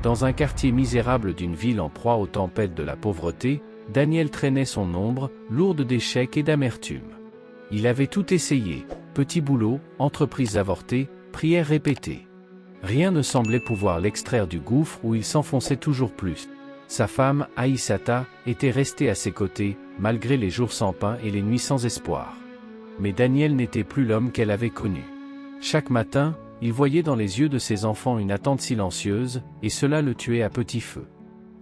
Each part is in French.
Dans un quartier misérable d'une ville en proie aux tempêtes de la pauvreté, Daniel traînait son ombre, lourde d'échecs et d'amertume. Il avait tout essayé, petit boulot, entreprises avortées, prières répétées. Rien ne semblait pouvoir l'extraire du gouffre où il s'enfonçait toujours plus. Sa femme, Aïssata, était restée à ses côtés, malgré les jours sans pain et les nuits sans espoir. Mais Daniel n'était plus l'homme qu'elle avait connu. Chaque matin, il voyait dans les yeux de ses enfants une attente silencieuse, et cela le tuait à petit feu.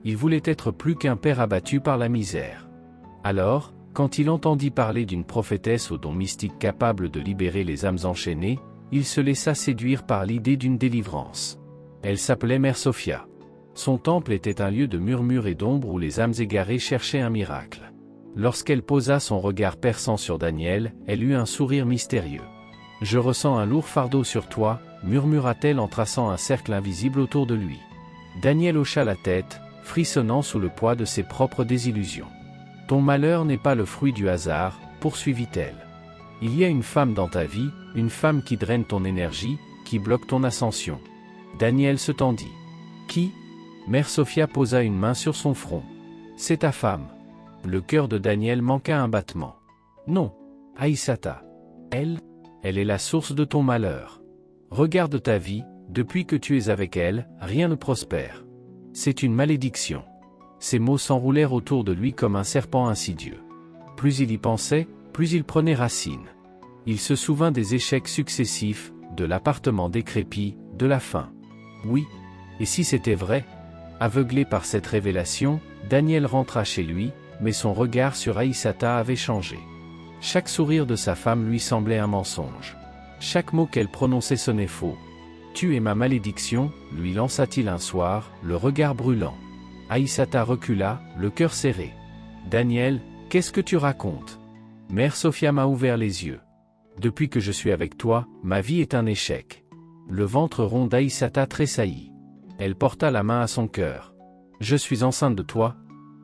Il voulait être plus qu'un père abattu par la misère. Alors, quand il entendit parler d'une prophétesse aux dons mystiques capable de libérer les âmes enchaînées, il se laissa séduire par l'idée d'une délivrance. Elle s'appelait Mère Sophia. Son temple était un lieu de murmures et d'ombre où les âmes égarées cherchaient un miracle. Lorsqu'elle posa son regard perçant sur Daniel, elle eut un sourire mystérieux. « Je ressens un lourd fardeau sur toi », murmura-t-elle en traçant un cercle invisible autour de lui. Daniel hocha la tête, frissonnant sous le poids de ses propres désillusions. « Ton malheur n'est pas le fruit du hasard », poursuivit-elle. « Il y a une femme dans ta vie, une femme qui draine ton énergie, qui bloque ton ascension. » Daniel se tendit. « Qui » Mère Sophia posa une main sur son front. « C'est ta femme. » Le cœur de Daniel manqua un battement. « Non, Aïssata. Elle est la source de ton malheur. Regarde ta vie, depuis que tu es avec elle, rien ne prospère. C'est une malédiction. » Ces mots s'enroulèrent autour de lui comme un serpent insidieux. Plus il y pensait, plus il prenait racine. Il se souvint des échecs successifs, de l'appartement décrépit, de la faim. Oui, et si c'était vrai? Aveuglé par cette révélation, Daniel rentra chez lui, mais son regard sur Aïssata avait changé. Chaque sourire de sa femme lui semblait un mensonge. Chaque mot qu'elle prononçait sonnait faux. « Tu es ma malédiction », lui lança-t-il un soir, le regard brûlant. Aïssata recula, le cœur serré. « Daniel, qu'est-ce que tu racontes ?» Mère Sophia m'a ouvert les yeux. « Depuis que je suis avec toi, ma vie est un échec. » Le ventre rond d'Aïssata tressaillit. Elle porta la main à son cœur. « Je suis enceinte de toi.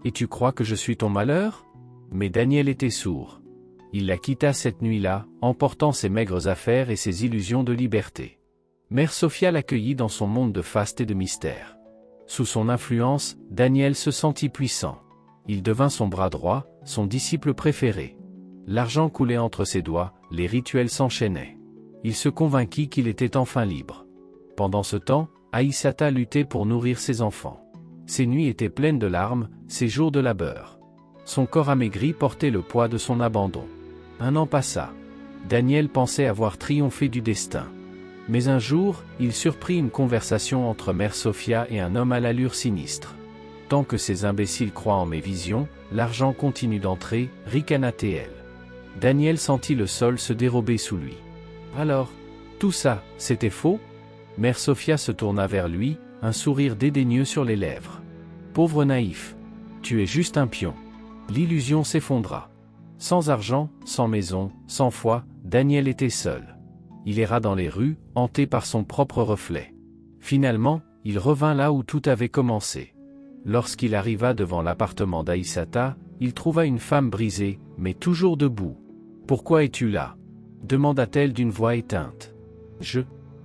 Et tu crois que je suis ton malheur ?» Mais Daniel était sourd. Il la quitta cette nuit-là, emportant ses maigres affaires et ses illusions de liberté. Mère Sophia l'accueillit dans son monde de faste et de mystère. Sous son influence, Daniel se sentit puissant. Il devint son bras droit, son disciple préféré. L'argent coulait entre ses doigts, les rituels s'enchaînaient. Il se convainquit qu'il était enfin libre. Pendant ce temps, Aïssata luttait pour nourrir ses enfants. Ses nuits étaient pleines de larmes, ses jours de labeur. Son corps amaigri portait le poids de son abandon. Un an passa. Daniel pensait avoir triomphé du destin. Mais un jour, il surprit une conversation entre Mère Sophia et un homme à l'allure sinistre. « Tant que ces imbéciles croient en mes visions, l'argent continue d'entrer », ricana-t-elle. Daniel sentit le sol se dérober sous lui. « Alors, tout ça, c'était faux ?» Mère Sophia se tourna vers lui, un sourire dédaigneux sur les lèvres. « Pauvre naïf. Tu es juste un pion. » L'illusion s'effondra. Sans argent, sans maison, sans foi, Daniel était seul. Il erra dans les rues, hanté par son propre reflet. Finalement, il revint là où tout avait commencé. Lorsqu'il arriva devant l'appartement d'Aïssata, il trouva une femme brisée, mais toujours debout. « Pourquoi es-tu là » demanda-t-elle d'une voix éteinte. «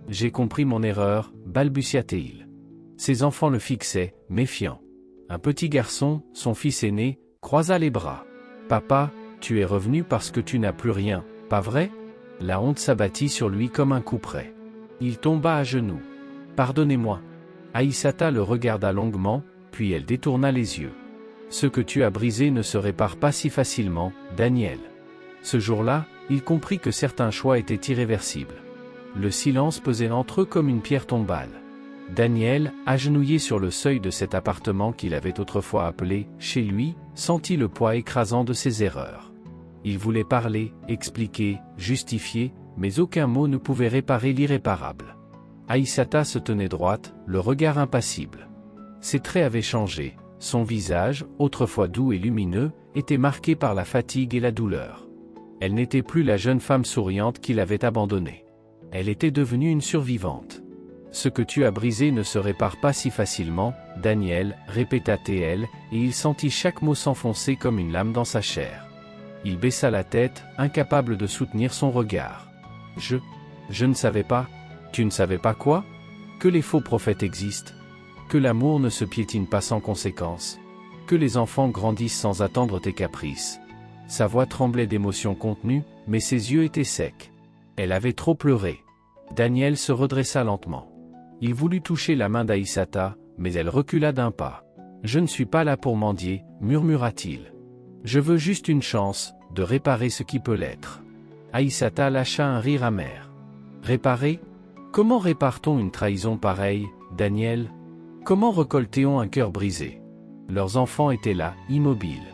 J'ai compris mon erreur » balbutia-t-il. Ses enfants le fixaient, méfiants. Un petit garçon, son fils aîné, croisa les bras. « Papa, tu es revenu parce que tu n'as plus rien, pas vrai ?» La honte s'abattit sur lui comme un couperet. Il tomba à genoux. « Pardonnez-moi. » Aïssata le regarda longuement, puis elle détourna les yeux. « Ce que tu as brisé ne se répare pas si facilement, Daniel. » Ce jour-là, il comprit que certains choix étaient irréversibles. Le silence pesait entre eux comme une pierre tombale. Daniel, agenouillé sur le seuil de cet appartement qu'il avait autrefois appelé « chez lui », sentit le poids écrasant de ses erreurs. Il voulait parler, expliquer, justifier, mais aucun mot ne pouvait réparer l'irréparable. Aïssata se tenait droite, le regard impassible. Ses traits avaient changé, son visage, autrefois doux et lumineux, était marqué par la fatigue et la douleur. Elle n'était plus la jeune femme souriante qu'il avait abandonnée. Elle était devenue une survivante. « Ce que tu as brisé ne se répare pas si facilement, Daniel, » répéta-t-elle, et il sentit chaque mot s'enfoncer comme une lame dans sa chair. Il baissa la tête, incapable de soutenir son regard. « Je ne savais pas. » « Tu ne savais pas quoi ? Que les faux prophètes existent. Que l'amour ne se piétine pas sans conséquence. Que les enfants grandissent sans attendre tes caprices. Sa voix tremblait d'émotion contenue, mais ses yeux étaient secs. Elle avait trop pleuré. Daniel se redressa lentement. Il voulut toucher la main d'Aïssata, mais elle recula d'un pas. « Je ne suis pas là pour mendier, » murmura-t-il. « Je veux juste une chance, de réparer ce qui peut l'être. » Aïssata lâcha un rire amer. « Réparer ? Comment répare-t-on une trahison pareille, Daniel ? Comment récolte-t-on un cœur brisé ?» Leurs enfants étaient là, immobiles.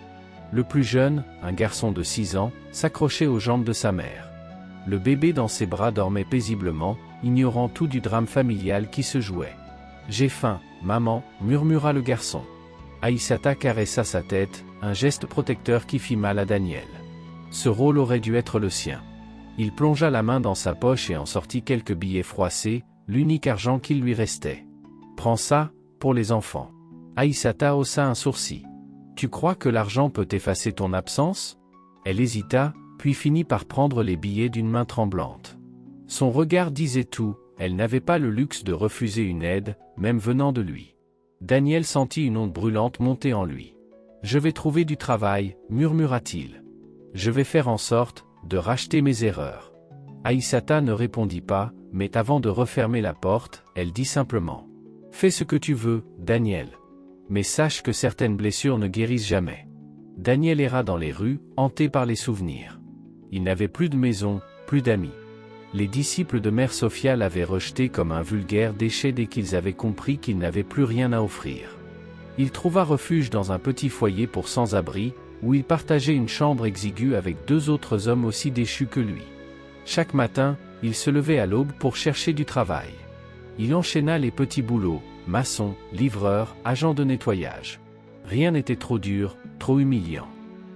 Le plus jeune, un garçon de 6 ans, s'accrochait aux jambes de sa mère. Le bébé dans ses bras dormait paisiblement, ignorant tout du drame familial qui se jouait. « J'ai faim, maman, » murmura le garçon. Aïssata caressa sa tête, un geste protecteur qui fit mal à Daniel. Ce rôle aurait dû être le sien. Il plongea la main dans sa poche et en sortit quelques billets froissés, l'unique argent qu'il lui restait. « Prends ça, pour les enfants. » Aïssata haussa un sourcil. « Tu crois que l'argent peut effacer ton absence ?» Elle hésita, puis finit par prendre les billets d'une main tremblante. Son regard disait tout, elle n'avait pas le luxe de refuser une aide, même venant de lui. Daniel sentit une onde brûlante monter en lui. « Je vais trouver du travail, » murmura-t-il. « Je vais faire en sorte de racheter mes erreurs. » Aïssata ne répondit pas, mais avant de refermer la porte, elle dit simplement. « Fais ce que tu veux, Daniel. Mais sache que certaines blessures ne guérissent jamais. » Daniel erra dans les rues, hanté par les souvenirs. Il n'avait plus de maison, plus d'amis. Les disciples de Mère Sophia l'avaient rejeté comme un vulgaire déchet dès qu'ils avaient compris qu'il n'avait plus rien à offrir. Il trouva refuge dans un petit foyer pour sans-abri, où il partageait une chambre exiguë avec 2 autres hommes aussi déchus que lui. Chaque matin, il se levait à l'aube pour chercher du travail. Il enchaîna les petits boulots, maçon, livreur, agent de nettoyage. Rien n'était trop dur, trop humiliant.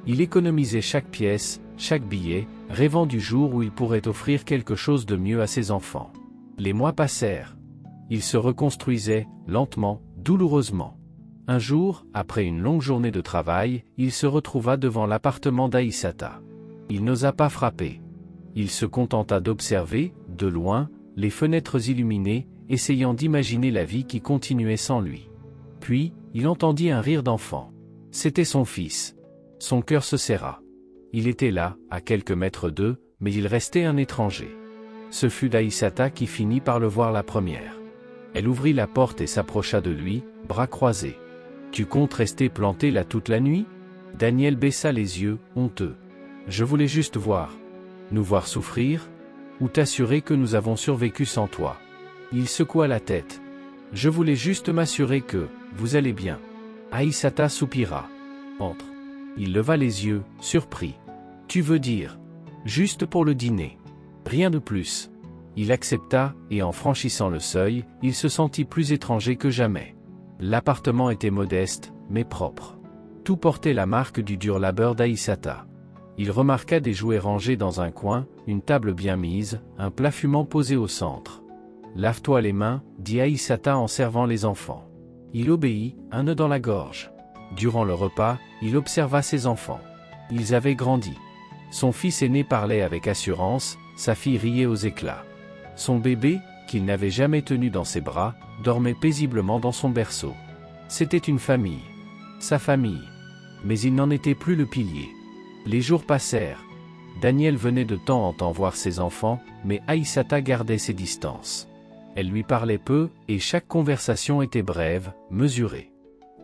Il économisait chaque pièce, chaque billet, rêvant du jour où il pourrait offrir quelque chose de mieux à ses enfants. Les mois passèrent. Il se reconstruisait, lentement, douloureusement. Un jour, après une longue journée de travail, il se retrouva devant l'appartement d'Aïssata. Il n'osa pas frapper. Il se contenta d'observer, de loin, les fenêtres illuminées, essayant d'imaginer la vie qui continuait sans lui. Puis, il entendit un rire d'enfant. C'était son fils. Son cœur se serra. Il était là, à quelques mètres d'eux, mais il restait un étranger. Ce fut d'Aïssata qui finit par le voir la première. Elle ouvrit la porte et s'approcha de lui, bras croisés. « Tu comptes rester planté là toute la nuit ?» Daniel baissa les yeux, honteux. « Je voulais juste voir. Nous voir souffrir ? Ou t'assurer que nous avons survécu sans toi ?» Il secoua la tête. « Je voulais juste m'assurer que, vous allez bien. » Aïssata soupira. « Entre. » Il leva les yeux, surpris. « Tu veux dire ? Juste pour le dîner. Rien de plus. » Il accepta, et en franchissant le seuil, il se sentit plus étranger que jamais. L'appartement était modeste, mais propre. Tout portait la marque du dur labeur d'Aïssata. Il remarqua des jouets rangés dans un coin, une table bien mise, un plat fumant posé au centre. « Lave-toi les mains, » dit Aïssata en servant les enfants. Il obéit, un nœud dans la gorge. Durant le repas, il observa ses enfants. Ils avaient grandi. Son fils aîné parlait avec assurance, sa fille riait aux éclats. Son bébé, qu'il n'avait jamais tenu dans ses bras, dormait paisiblement dans son berceau. C'était une famille. Sa famille. Mais il n'en était plus le pilier. Les jours passèrent. Daniel venait de temps en temps voir ses enfants, mais Aïssata gardait ses distances. Elle lui parlait peu, et chaque conversation était brève, mesurée.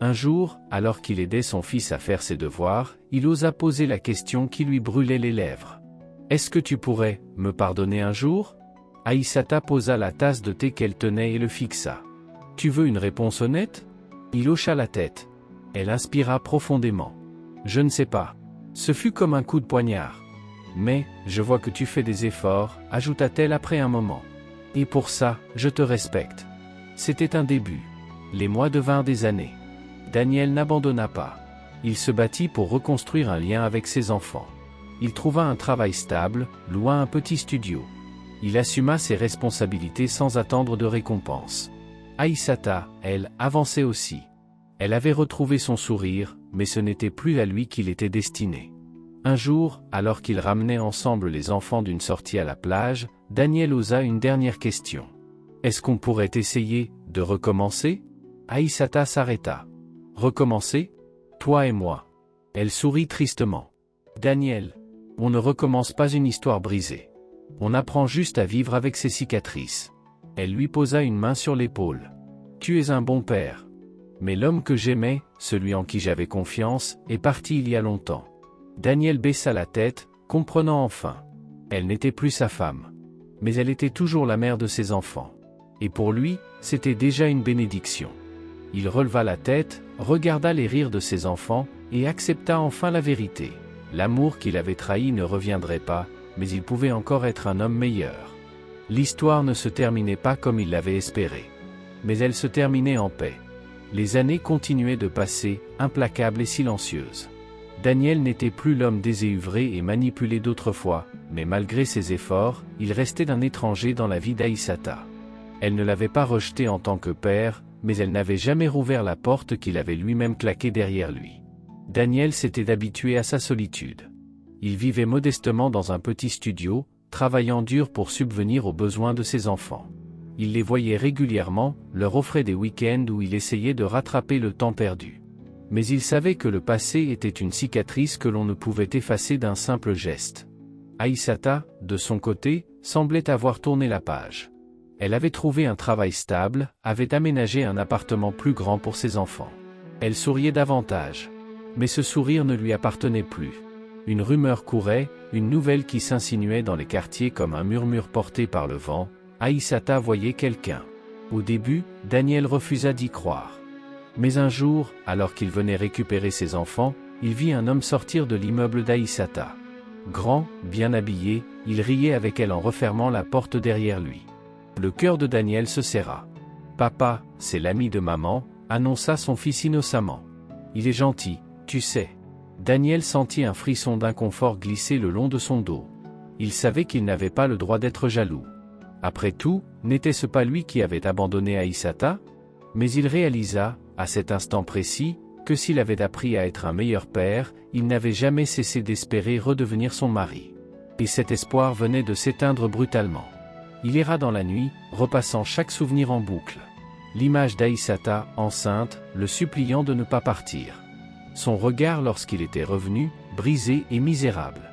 Un jour, alors qu'il aidait son fils à faire ses devoirs, il osa poser la question qui lui brûlait les lèvres. « Est-ce que tu pourrais me pardonner un jour ?» Aïssata posa la tasse de thé qu'elle tenait et le fixa. « Tu veux une réponse honnête ?» Il hocha la tête. Elle inspira profondément. « Je ne sais pas. » Ce fut comme un coup de poignard. « Mais, je vois que tu fais des efforts, » ajouta-t-elle après un moment. « Et pour ça, je te respecte. » C'était un début. Les mois devinrent des années. Daniel n'abandonna pas. Il se battit pour reconstruire un lien avec ses enfants. Il trouva un travail stable, loua un petit studio. Il assuma ses responsabilités sans attendre de récompense. Aïssata, elle, avançait aussi. Elle avait retrouvé son sourire, mais ce n'était plus à lui qu'il était destiné. Un jour, alors qu'ils ramenaient ensemble les enfants d'une sortie à la plage, Daniel osa une dernière question. « Est-ce qu'on pourrait essayer de recommencer ?» Aïssata s'arrêta. Recommencer? Toi et moi. Elle sourit tristement. Daniel, on ne recommence pas une histoire brisée. On apprend juste à vivre avec ses cicatrices. Elle lui posa une main sur l'épaule. Tu es un bon père. Mais l'homme que j'aimais, celui en qui j'avais confiance, est parti il y a longtemps. Daniel baissa la tête, comprenant enfin. Elle n'était plus sa femme. Mais elle était toujours la mère de ses enfants. Et pour lui, c'était déjà une bénédiction. Il releva la tête, regarda les rires de ses enfants, et accepta enfin la vérité. L'amour qu'il avait trahi ne reviendrait pas, mais il pouvait encore être un homme meilleur. L'histoire ne se terminait pas comme il l'avait espéré. Mais elle se terminait en paix. Les années continuaient de passer, implacables et silencieuses. Daniel n'était plus l'homme déséuvré et manipulé d'autrefois, mais malgré ses efforts, il restait un étranger dans la vie d'Aïssata. Elle ne l'avait pas rejeté en tant que père, mais elle n'avait jamais rouvert la porte qu'il avait lui-même claquée derrière lui. Daniel s'était habitué à sa solitude. Il vivait modestement dans un petit studio, travaillant dur pour subvenir aux besoins de ses enfants. Il les voyait régulièrement, leur offrait des week-ends où il essayait de rattraper le temps perdu. Mais il savait que le passé était une cicatrice que l'on ne pouvait effacer d'un simple geste. Aïssata, de son côté, semblait avoir tourné la page. Elle avait trouvé un travail stable, avait aménagé un appartement plus grand pour ses enfants. Elle souriait davantage. Mais ce sourire ne lui appartenait plus. Une rumeur courait, une nouvelle qui s'insinuait dans les quartiers comme un murmure porté par le vent. Aïssata voyait quelqu'un. Au début, Daniel refusa d'y croire. Mais un jour, alors qu'il venait récupérer ses enfants, il vit un homme sortir de l'immeuble d'Aïssata. Grand, bien habillé, il riait avec elle en refermant la porte derrière lui. Le cœur de Daniel se serra. « Papa, c'est l'ami de maman », annonça son fils innocemment. « Il est gentil, tu sais. » Daniel sentit un frisson d'inconfort glisser le long de son dos. Il savait qu'il n'avait pas le droit d'être jaloux. Après tout, n'était-ce pas lui qui avait abandonné Aïssata? Mais il réalisa, à cet instant précis, que s'il avait appris à être un meilleur père, il n'avait jamais cessé d'espérer redevenir son mari. Et cet espoir venait de s'éteindre brutalement. Il erra dans la nuit, repassant chaque souvenir en boucle. L'image d'Aïssata, enceinte, le suppliant de ne pas partir. Son regard lorsqu'il était revenu, brisé et misérable.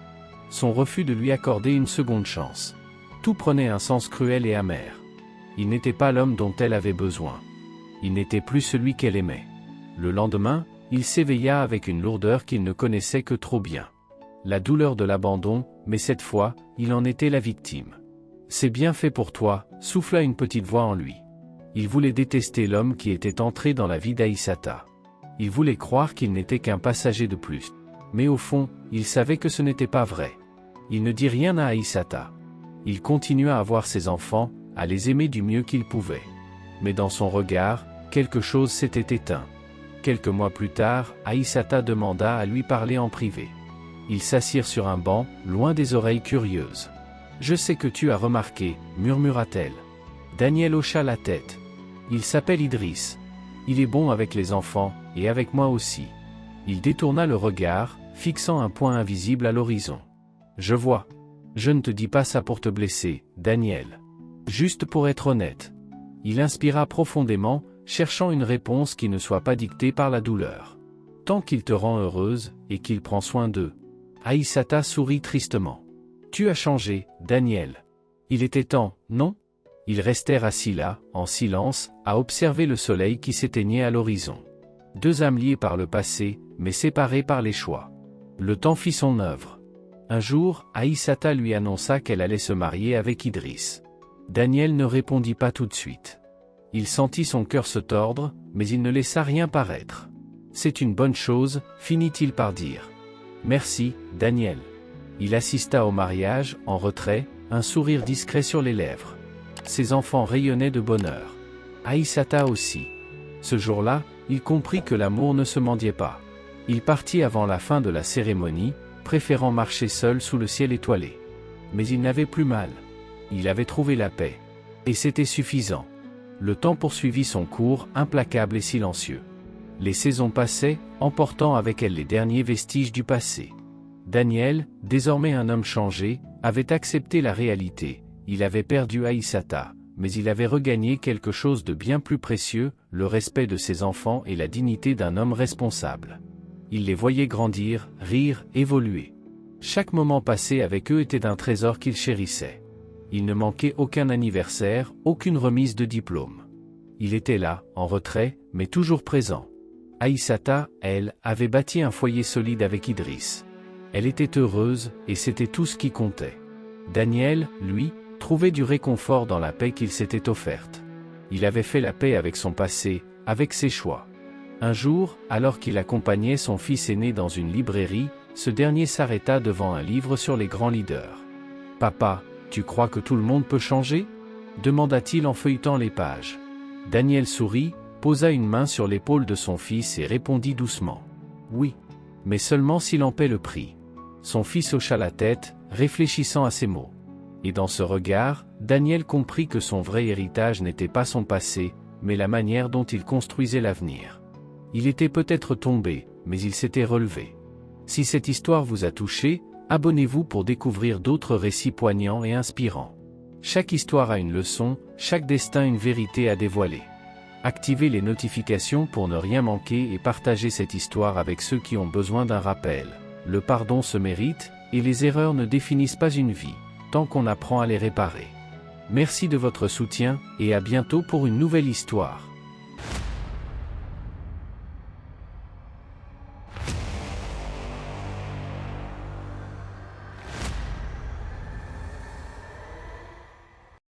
Son refus de lui accorder une seconde chance. Tout prenait un sens cruel et amer. Il n'était pas l'homme dont elle avait besoin. Il n'était plus celui qu'elle aimait. Le lendemain, il s'éveilla avec une lourdeur qu'il ne connaissait que trop bien. La douleur de l'abandon, mais cette fois, il en était la victime. « C'est bien fait pour toi », souffla une petite voix en lui. Il voulait détester l'homme qui était entré dans la vie d'Aïssata. Il voulait croire qu'il n'était qu'un passager de plus. Mais au fond, il savait que ce n'était pas vrai. Il ne dit rien à Aïssata. Il continua à voir ses enfants, à les aimer du mieux qu'il pouvait. Mais dans son regard, quelque chose s'était éteint. Quelques mois plus tard, Aïssata demanda à lui parler en privé. Ils s'assirent sur un banc, loin des oreilles curieuses. « Je sais que tu as remarqué », murmura-t-elle. Daniel hocha la tête. « Il s'appelle Idriss. Il est bon avec les enfants, et avec moi aussi. » Il détourna le regard, fixant un point invisible à l'horizon. « Je vois. Je ne te dis pas ça pour te blesser, Daniel. Juste pour être honnête. » Il inspira profondément, cherchant une réponse qui ne soit pas dictée par la douleur. « Tant qu'il te rend heureuse, et qu'il prend soin d'eux. » Aïssata sourit tristement. « Tu as changé, Daniel. Il était temps, non ?» Ils restèrent assis là, en silence, à observer le soleil qui s'éteignait à l'horizon. Deux âmes liées par le passé, mais séparées par les choix. Le temps fit son œuvre. Un jour, Aïssata lui annonça qu'elle allait se marier avec Idriss. Daniel ne répondit pas tout de suite. Il sentit son cœur se tordre, mais il ne laissa rien paraître. « C'est une bonne chose », finit-il par dire. « Merci, Daniel. » Il assista au mariage, en retrait, un sourire discret sur les lèvres. Ses enfants rayonnaient de bonheur. Aïssata aussi. Ce jour-là, il comprit que l'amour ne se mendiait pas. Il partit avant la fin de la cérémonie, préférant marcher seul sous le ciel étoilé. Mais il n'avait plus mal. Il avait trouvé la paix. Et c'était suffisant. Le temps poursuivit son cours, implacable et silencieux. Les saisons passaient, emportant avec elles les derniers vestiges du passé. Daniel, désormais un homme changé, avait accepté la réalité. Il avait perdu Aïssata, mais il avait regagné quelque chose de bien plus précieux, le respect de ses enfants et la dignité d'un homme responsable. Il les voyait grandir, rire, évoluer. Chaque moment passé avec eux était un trésor qu'il chérissait. Il ne manquait aucun anniversaire, aucune remise de diplôme. Il était là, en retrait, mais toujours présent. Aïssata, elle, avait bâti un foyer solide avec Idriss. Elle était heureuse, et c'était tout ce qui comptait. Daniel, lui, trouvait du réconfort dans la paix qu'il s'était offerte. Il avait fait la paix avec son passé, avec ses choix. Un jour, alors qu'il accompagnait son fils aîné dans une librairie, ce dernier s'arrêta devant un livre sur les grands leaders. « Papa, tu crois que tout le monde peut changer ?» demanda-t-il en feuilletant les pages. Daniel sourit, posa une main sur l'épaule de son fils et répondit doucement. « Oui. Mais seulement s'il en paie le prix. » Son fils hocha la tête, réfléchissant à ces mots. Et dans ce regard, Daniel comprit que son vrai héritage n'était pas son passé, mais la manière dont il construisait l'avenir. Il était peut-être tombé, mais il s'était relevé. Si cette histoire vous a touché, abonnez-vous pour découvrir d'autres récits poignants et inspirants. Chaque histoire a une leçon, chaque destin une vérité à dévoiler. Activez les notifications pour ne rien manquer et partagez cette histoire avec ceux qui ont besoin d'un rappel. Le pardon se mérite, et les erreurs ne définissent pas une vie, tant qu'on apprend à les réparer. Merci de votre soutien, et à bientôt pour une nouvelle histoire.